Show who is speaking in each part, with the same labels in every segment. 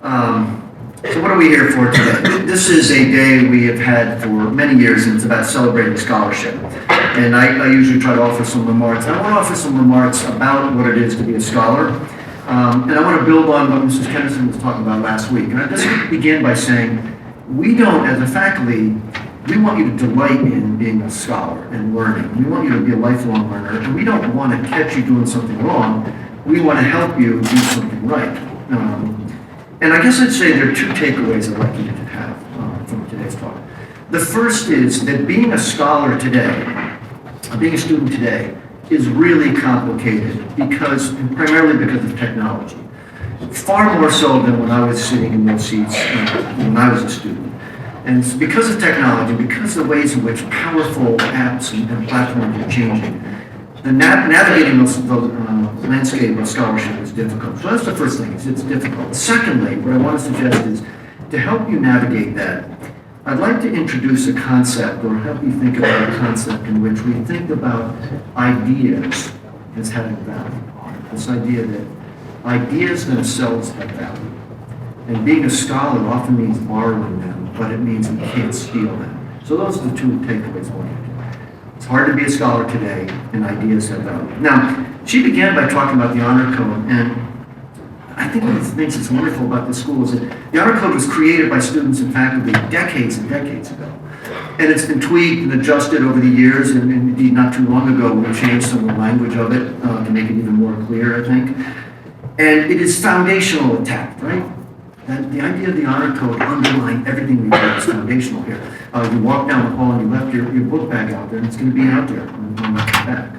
Speaker 1: So what are we here for today? This is a day we have had for many years, and it's about celebrating scholarship. And I usually try to offer some remarks. I want to offer some remarks about what it is to be a scholar. And I want to build on what Mrs. Kennison was talking about last week. And I just want to begin by saying, we don't, as a faculty, we want you to delight in being a scholar and learning. We want you to be a lifelong learner, and we don't want to catch you doing something wrong. We want to help you do something right. And I guess I'd say there are two takeaways I'd like you to have from today's talk. The first is that being a scholar today, being a student today, is really complicated primarily because of technology. Far more so than when I was sitting in those seats when I was a student. And it's because of technology, because of the ways in which powerful apps and platforms are changing, navigating the landscape of scholarship is difficult. So that's the first thing, it's difficult. Secondly, what I want to suggest is, to help you navigate that, I'd like to introduce a concept, or help you think about a concept in which we think about ideas as having value. This idea that ideas themselves have value. And being a scholar often means borrowing them, but it means we can't steal them. So those are the two takeaways I want you to do. It's hard to be a scholar today, and ideas have value. Now, she began by talking about the honor code, and I think one of the things that's wonderful about this school is that the honor code was created by students and faculty decades and decades ago. And it's been tweaked and adjusted over the years, and indeed not too long ago we changed some of the language of it to make it even more clear, I think. And it is foundational attack, right? That the idea of the honor code underlying everything we do is foundational here. You walk down the hall and you left your book bag out there, and it's going to be out there when you come back.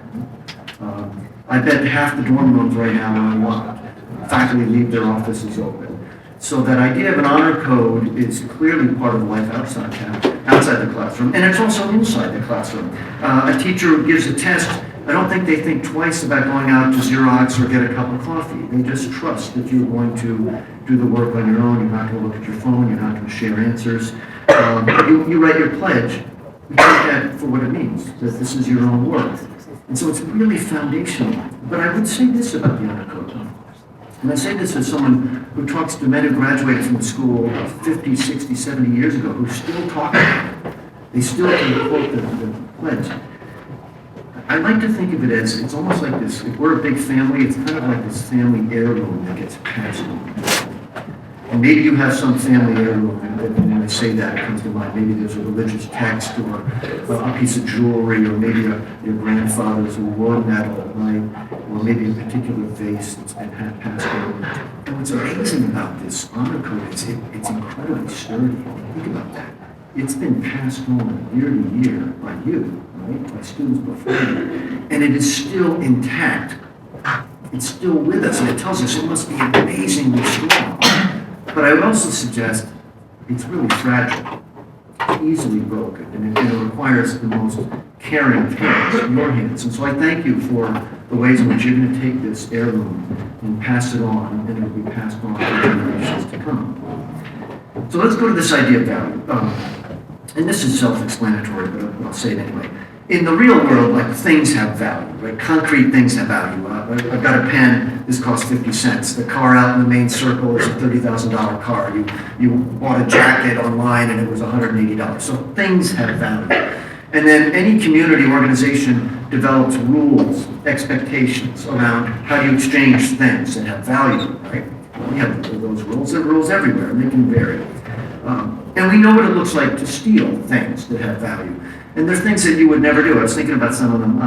Speaker 1: I bet half the dorm rooms right now are unlocked. Faculty leave their offices open. So that idea of an honor code is clearly part of life outside the classroom, and it's also inside the classroom. A teacher who gives a test, I don't think they think twice about going out to Xerox or get a cup of coffee. They just trust that you're going to do the work on your own. You're not going to look at your phone. You're not going to share answers. You write your pledge. You take that for what it means, that this is your own work. And so it's really foundational. But I would say this about the honor code. And I say this as someone who talks to men who graduated from the school 50, 60, 70 years ago who still talk about it. They still can quote the pledge. I like to think of it as, it's almost like this, if we're a big family, it's kind of like this family heirloom that gets passed on. And maybe you have some family heirloom, and when I say that, it comes to mind. Maybe there's a religious text, or a piece of jewelry, or maybe your grandfather's war medal, right? Or maybe a particular vase that's been passed over. And what's amazing about this honor code is it's incredibly sturdy. Think about that. It's been passed on year to year by you, right? By students before you. And it is still intact. It's still with us, and it tells us it must be amazingly strong. But I would also suggest it's really fragile. It's easily broken, and it requires the most caring of hands, your hands. And so I thank you for the ways in which you're going to take this heirloom and pass it on, and it will be passed on to generations to come. So let's go to this idea of value. And this is self-explanatory, but I'll say it anyway. In the real world, like, things have value, right? Concrete things have value. I've got a pen, this costs 50 cents. The car out in the main circle is a $30,000 car. You bought a jacket online and it was $180. So things have value. And then any community organization develops rules, expectations around how do you exchange things that have value, right? We have those rules. There are rules everywhere, and they can vary. And we know what it looks like to steal things that have value. And there's things that you would never do. I was thinking about some of them.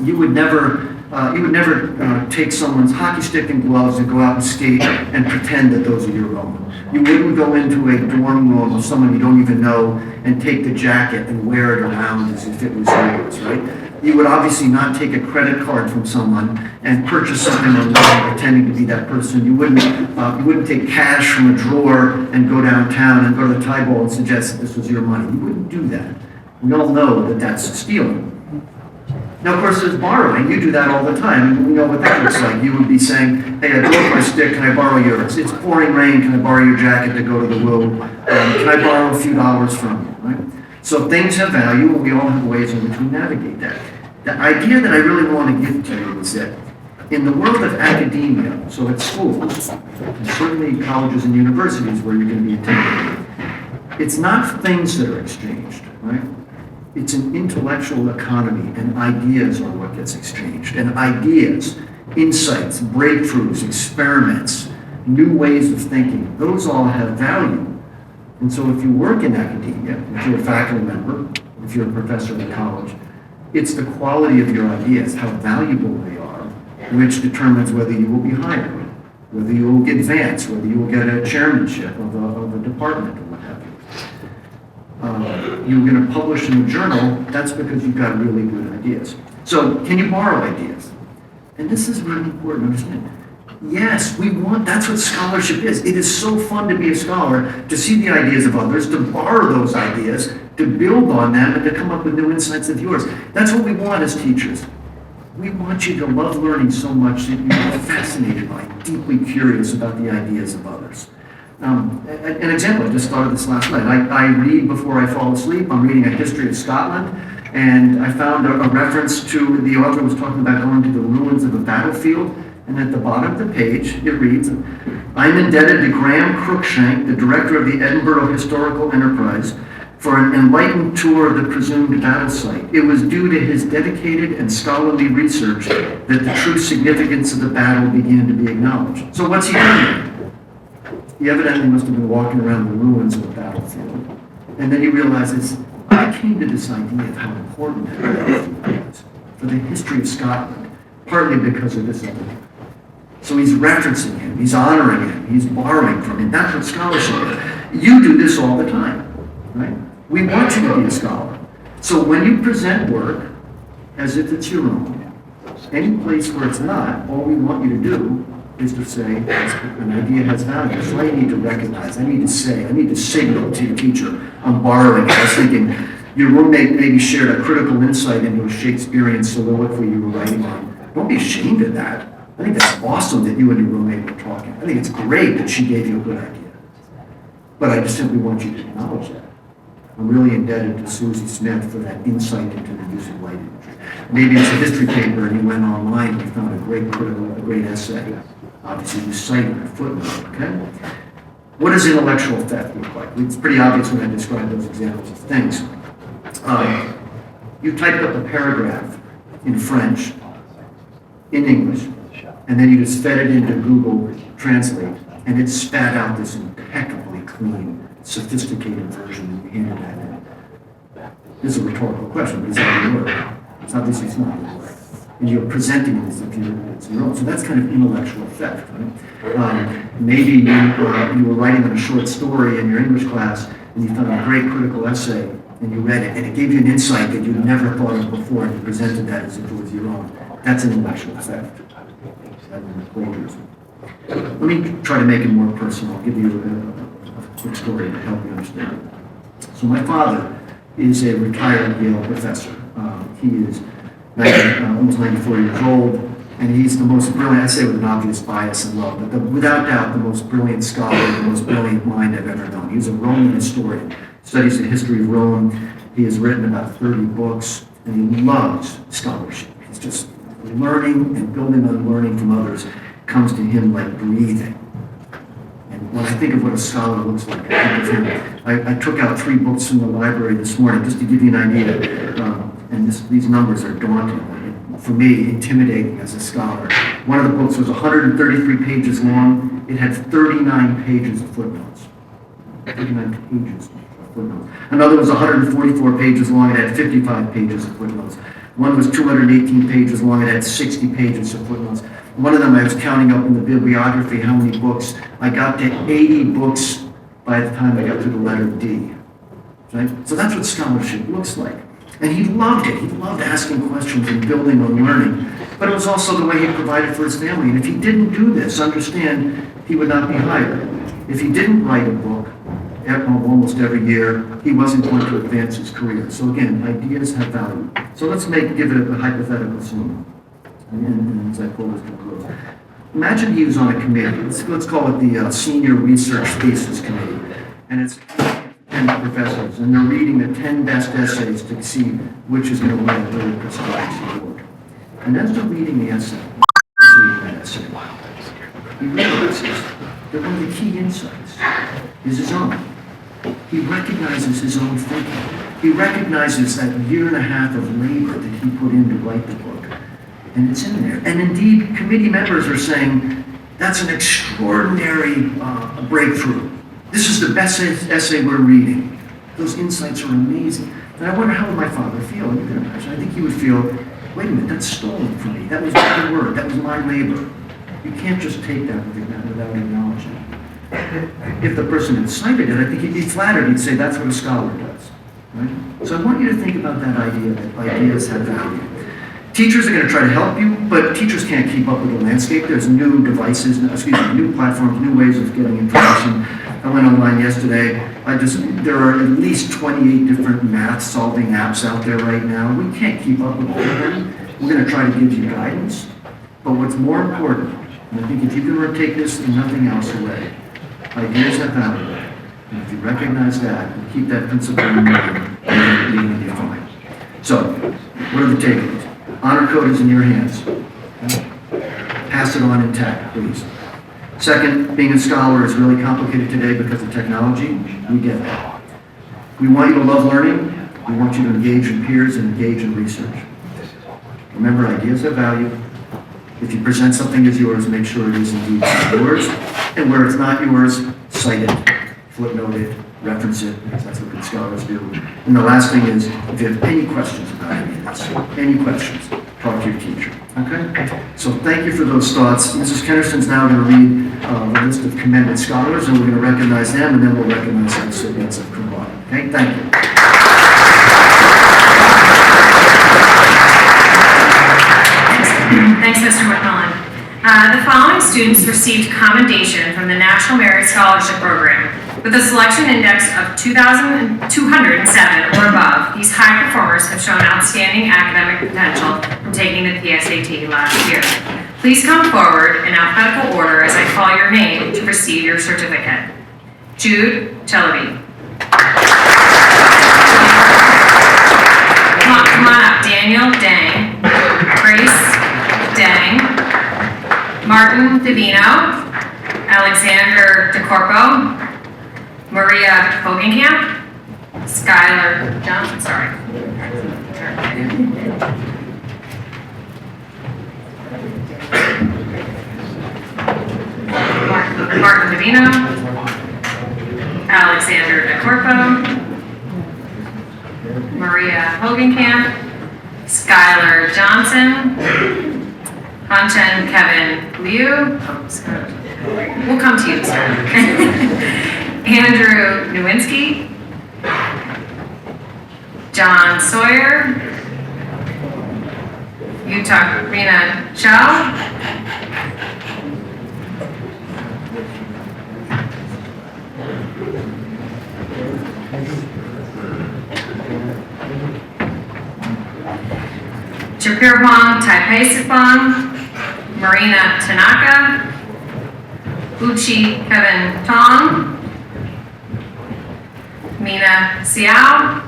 Speaker 1: You would never take someone's hockey stick and gloves and go out and skate and pretend that those are your own. You wouldn't go into a dorm room of someone you don't even know and take the jacket and wear it around as if it was yours, right? You would obviously not take a credit card from someone and purchase something online pretending to be that person. You wouldn't take cash from a drawer and go downtown and go to the Thai bowl and suggest that this was your money. You wouldn't do that. We all know that that's stealing. Now, of course, there's borrowing. You do that all the time. We know what that looks like. You would be saying, hey, I broke my stick. Can I borrow yours? It's pouring rain. Can I borrow your jacket to go to the woo? Can I borrow a few dollars from you? Right? So things have value, and we all have ways in which we navigate that. The idea that I really want to give to you is that In the world of academia, so at schools, and certainly colleges and universities where you're going to be attending, it's not things that are exchanged, right? It's an intellectual economy, and ideas are what gets exchanged. And ideas, insights, breakthroughs, experiments, new ways of thinking, those all have value. And so if you work in academia, if you're a faculty member, if you're a professor at college, it's the quality of your ideas, how valuable they are, which determines whether you will be hired, whether you will get advanced, whether you will get a chairmanship of a department or what have you. You're going to publish in a journal, that's because you've got really good ideas. So can you borrow ideas? And this is really important to understand. Yes, that's what scholarship is. It is so fun to be a scholar, to see the ideas of others, to borrow those ideas, to build on them, and to come up with new insights of yours. That's what we want as teachers. We want you to love learning so much that you're fascinated by, deeply curious about the ideas of others. An example, I just thought of this last night. I read before I fall asleep. I'm reading a history of Scotland, and I found a reference to, the author was talking about going to the ruins of a battlefield, and at the bottom of the page, it reads, "I'm indebted to Graham Cruikshank, the director of the Edinburgh Historical Enterprise, for an enlightened tour of the presumed battle site. It was due to his dedicated and scholarly research that the true significance of the battle began to be acknowledged." So what's he doing? He evidently must have been walking around the ruins of the battlefield. And then he realizes, I came to this idea of how important that battlefield was for the history of Scotland, partly because of this other. So he's referencing him, he's honoring him, he's borrowing from him. That's what scholarship is. You do this all the time, right? We want you to be a scholar. So when you present work as if it's your own, any place where it's not, all we want you to do is to say, an idea has value. So I need to recognize, I need to signal to your teacher, I'm borrowing it. I was thinking, your roommate maybe shared a critical insight into a Shakespearean soliloquy you were writing on. Don't be ashamed of that. I think that's awesome that you and your roommate were talking. I think it's great that she gave you a good idea. But I just simply want you to acknowledge that. I'm really indebted to Susie Smith for that insight into the use of light imagery. Maybe it's a history paper and you went online and you found a great essay. Obviously, you cited a footnote, okay? What does intellectual theft look like? It's pretty obvious when I describe those examples of things. You typed up a paragraph in French, in English, and then you just fed it into Google Translate, and it spat out this impeccably clean, sophisticated version and you handed that in. This is a rhetorical question, but is that going to work? It's obviously it's not going to work. And you're presenting it as if it's your own. So that's kind of intellectual theft, right? Maybe you were writing on a short story in your English class, and you found a great critical essay, and you read it, and it gave you an insight that you'd never thought of before, and you presented that as if it was your own. That's an intellectual theft. Let me try to make it more personal. I'll give you a quick story to help you understand. So my father is a retired Yale professor. He is almost 94 years old, and he's the most brilliant, I say with an obvious bias and love, but without doubt the most brilliant scholar, the most brilliant mind I've ever known. He's a Roman historian, studies the history of Rome. He has written about 30 books, and he loves scholarship. He's just learning and building on learning from others comes to him like breathing. And when I think of what a scholar looks like, I think of him. I took out 3 books from the library this morning just to give you an idea. And these numbers are daunting, for me, intimidating as a scholar. One of the books was 133 pages long. It had 39 pages of footnotes. 39 pages of footnotes. Another was 144 pages long. It had 55 pages of footnotes. One was 218 pages long. It had 60 pages of footnotes. One of them, I was counting up in the bibliography how many books. I got to 80 books by the time I got to the letter D. Right? So that's what scholarship looks like. And he loved it. He loved asking questions and building on learning. But it was also the way he provided for his family. And if he didn't do this, understand, he would not be hired. If he didn't write a book almost every year, he wasn't going to advance his career. So again, ideas have value. So let's give it a hypothetical scene. And as I pull this to a close. Imagine he was on a committee. Let's call it the Senior Research Thesis Committee. And it's 10 professors, and they're reading the 10 best essays to see which is going to win a really prestigious award. And as they're reading the essay, he realizes that one of the key insights is his own. He recognizes his own thinking. He recognizes that year and a half of labor that he put in to write the book. And it's in there. And indeed, committee members are saying, that's an extraordinary breakthrough. This is the best essay we're reading. Those insights are amazing. And I wonder, how would my father feel? You can imagine. I think he would feel, wait a minute, that's stolen from me. That was my word. That was my labor. You can't just take that without acknowledging it. If the person had cited it, I think he'd be flattered. He'd say, that's what a scholar does. Right? So I want you to think about that idea, that ideas have value. Teachers are going to try to help you, but teachers can't keep up with the landscape. There's new devices, new platforms, new ways of getting information. I went online yesterday. There are at least 28 different math solving apps out there right now. We can't keep up with all of them. We're going to try to give you guidance. But what's more important, and I think if you can take this and nothing else away, ideas have value. And if you recognize that and keep that principle in mind, you're going to be fine. So, what are the takeaways? Honor code is in your hands. Okay? Pass it on intact, please. Second, being a scholar is really complicated today because of technology. We get that. We want you to love learning. We want you to engage in peers and engage in research. Remember, ideas have value. If you present something as yours, make sure it is indeed yours. And where it's not yours, cite it, footnote it, reference it, because that's what good scholars do. And the last thing is, if you have any questions about any of this, any questions, talk to your teacher. Okay? So thank you for those thoughts. Mrs. Kennerson's now going to read the list of commended scholars, and we're going to recognize them, and then we'll recognize the recipients of cum laude. Okay? Thank you.
Speaker 2: Thanks, Mr. McMillan. The following students received commendation from the National Merit Scholarship Program. With a selection index of 2,207 or above, these high performers have shown outstanding academic potential from taking the PSAT last year. Please come forward in alphabetical order as I call your name to receive your certificate. Jude Chellaby. Come on up. Daniel Dang. Grace Dang. Martin Divino. Alexander DeCorpo. Maria Hogenkamp, Skylar Johnson, Martin Divino, Alexander DeCorpo, Maria Hogenkamp, Skylar Johnson, Hanchen Kevin Liu, we'll come to you, sir. Andrew Nowinski, John Sawyer, Utah Rena Chow, Chapirapong Taipei-Sipong, Marina Tanaka, Uchi Kevin Tong, Mina Xiao,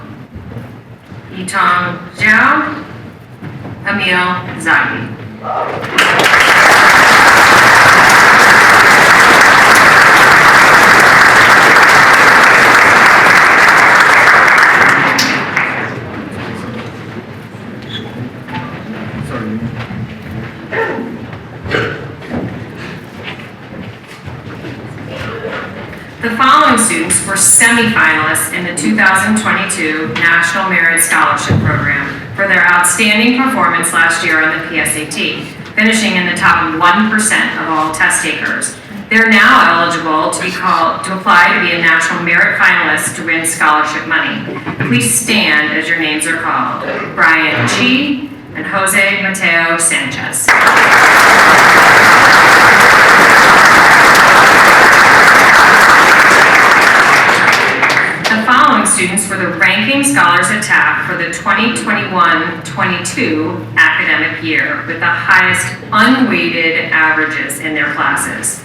Speaker 2: Yitong Zhao, Emil Zagi. The following students were semifinalists in the 2022 National Merit Scholarship Program for their outstanding performance last year on the PSAT, finishing in the top 1% of all test takers. They're now eligible to apply to be a National Merit finalist to win scholarship money. Please stand as your names are called. Brian Chi and Jose Mateo Sanchez. The following students were the ranking scholars at TAP for the 2021-22 academic year with the highest unweighted averages in their classes.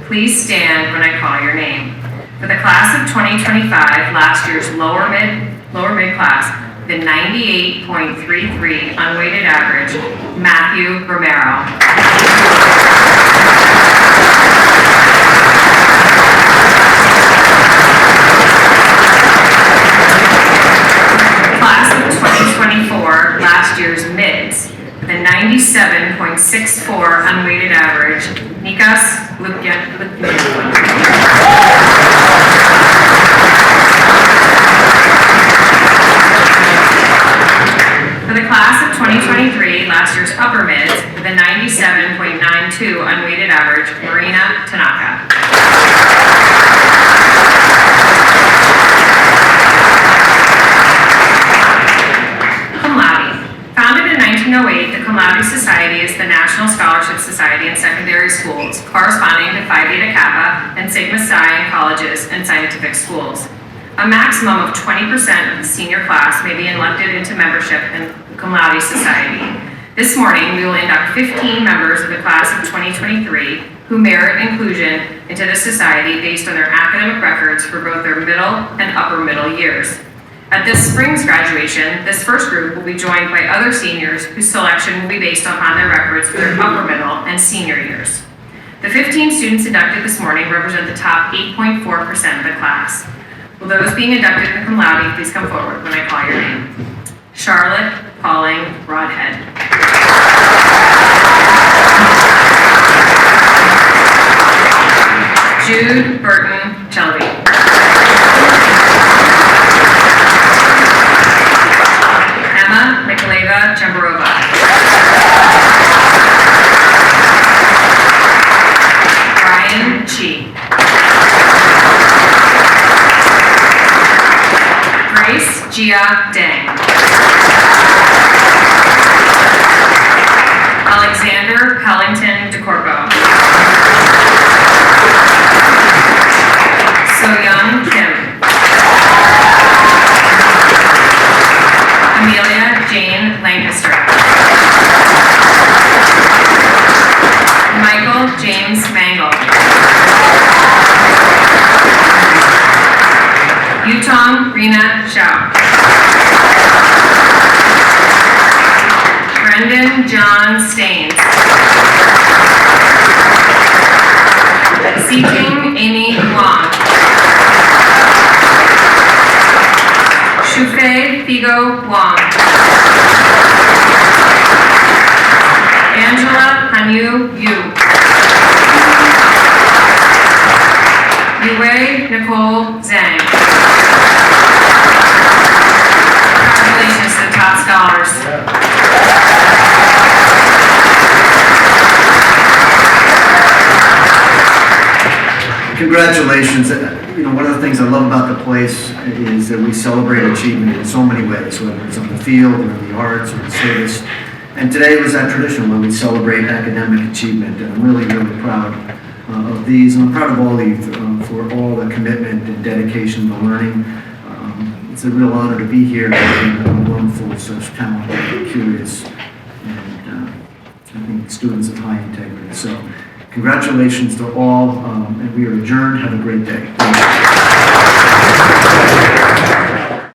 Speaker 2: Please stand when I call your name. For the class of 2025, last year's lower mid class, the 98.33 unweighted average, Matthew Romero. 97.64 unweighted average, Nikas Lukyan. For the class of 2023, last year's upper mids, with a 97.92 unweighted average, Marina Tanaka. Cum laude. Founded in 1908, the Cum Laude Society is the National Scholarship Society in secondary schools, corresponding to Phi Beta Kappa and Sigma Psi in colleges and scientific schools. A maximum of 20% of the senior class may be elected into membership in the Cum Laude Society. This morning, we will induct 15 members of the class of 2023 who merit inclusion into the society based on their academic records for both their middle and upper middle years. At this spring's graduation, this first group will be joined by other seniors whose selection will be based upon their records for their upper middle and senior years. The 15 students inducted this morning represent the top 8.4% of the class. Will those being inducted in the cum laude please come forward when I call your name? Charlotte Pauling Broadhead. Jude Burton Shelby. Emma Nikoleva Chambarova. Brian Chi. Grace Jia Deng. Alexander Pellington DeCorpo. So-Young Kim. Amelia Jane Lancaster. Michael James Mangle. Yutong Rina Shao. Brendan John Staines. Seeking Amy Wong. Shufei Figo Wong. Angela Hanyu Yu. Yue Nicole Zhang. Congratulations to the top scholars.
Speaker 1: Congratulations. You know, one of the things I love about the place is that we celebrate achievement in so many ways, whether it's on the field or in the arts or in service. And today was that tradition where we celebrate academic achievement. And I'm really, really proud of these. And I'm proud of all of you for all the commitment and dedication to learning. It's a real honor to be here in a room full of such talented, curious, and I think students of high integrity. So congratulations to all, and we are adjourned. Have a great day.